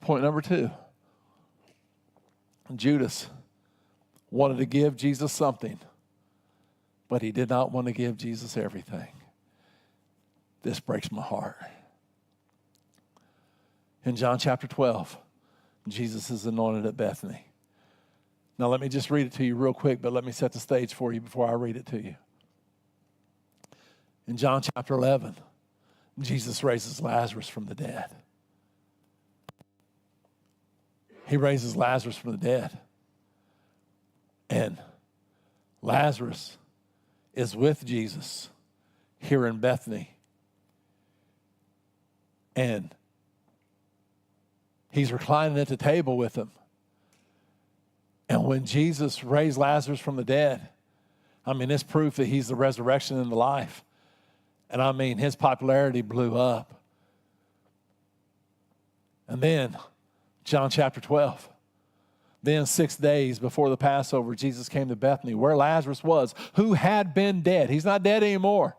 Point number 2. Judas wanted to give Jesus something, but he did not want to give Jesus everything. This breaks my heart. In John chapter 12, Jesus is anointed at Bethany. Now let me just read it to you real quick, but let me set the stage for you before I read it to you. In John chapter 11, Jesus raises Lazarus from the dead. He raises Lazarus from the dead. And Lazarus is with Jesus here in Bethany. And he's reclining at the table with him. And when Jesus raised Lazarus from the dead, I mean, it's proof that he's the resurrection and the life. And I mean, his popularity blew up. And then, John chapter 12. Then 6 days before the Passover, Jesus came to Bethany, where Lazarus was, who had been dead. He's not dead anymore.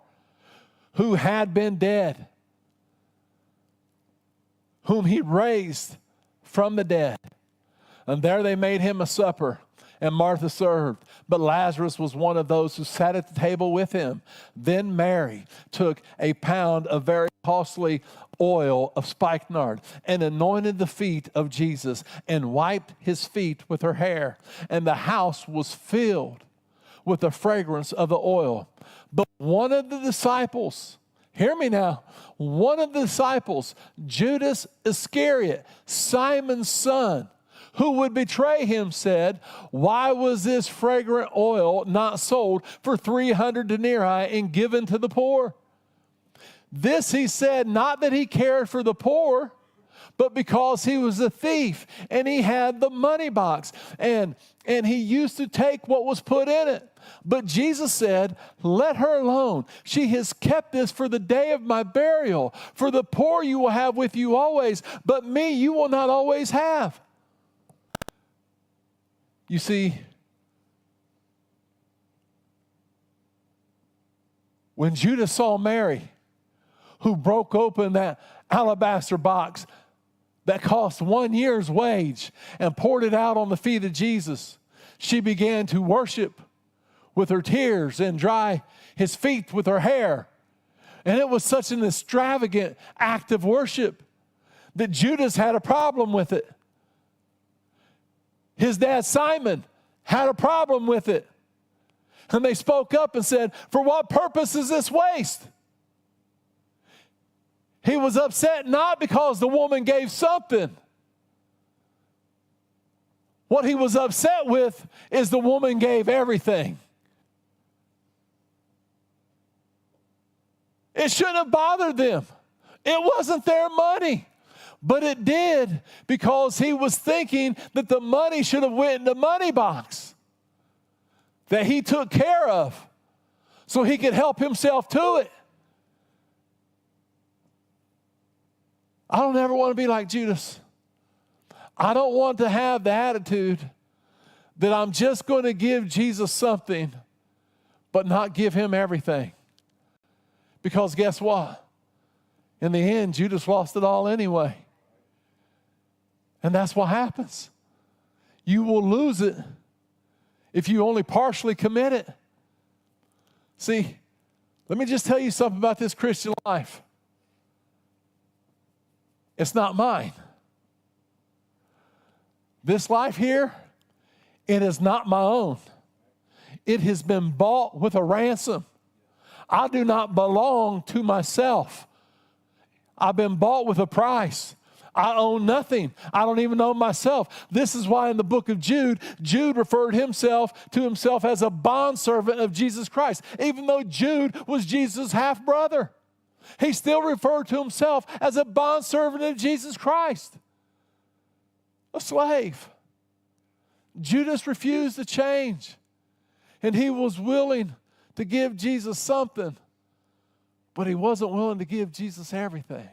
Who had been dead. Whom he raised from the dead. And there they made him a supper, and Martha served. But Lazarus was one of those who sat at the table with him. Then Mary took a pound of very costly oil of spikenard and anointed the feet of Jesus and wiped his feet with her hair. And the house was filled with the fragrance of the oil. But one of the disciples, hear me now, one of the disciples, Judas Iscariot, Simon's son, who would betray him, said, "Why was this fragrant oil not sold for 300 denarii and given to the poor?" This he said, not that he cared for the poor, but because he was a thief and he had the money box and he used to take what was put in it. But Jesus said, "Let her alone. She has kept this for the day of my burial. For the poor you will have with you always, but me you will not always have." You see, when Judas saw Mary, who broke open that alabaster box that cost 1 year's wage and poured it out on the feet of Jesus, she began to worship with her tears and dry his feet with her hair. And it was such an extravagant act of worship that Judas had a problem with it. His dad Simon had a problem with it. And they spoke up and said, "For what purpose is this waste?" He was upset not because the woman gave something. What he was upset with is the woman gave everything. It shouldn't have bothered them. It wasn't their money. But it did because he was thinking that the money should have went in the money box that he took care of so he could help himself to it. I don't ever want to be like Judas. I don't want to have the attitude that I'm just going to give Jesus something but not give him everything. Because guess what? In the end, Judas lost it all anyway. And that's what happens. You will lose it if you only partially commit it. See, let me just tell you something about this Christian life. It's not mine. This life here, it is not my own. It has been bought with a ransom. I do not belong to myself. I've been bought with a price. I own nothing. I don't even own myself. This is why in the book of Jude, Jude referred to himself as a bondservant of Jesus Christ. Even though Jude was Jesus' half-brother, he still referred to himself as a bondservant of Jesus Christ. A slave. Judas refused to change. And he was willing to give Jesus something, but he wasn't willing to give Jesus everything.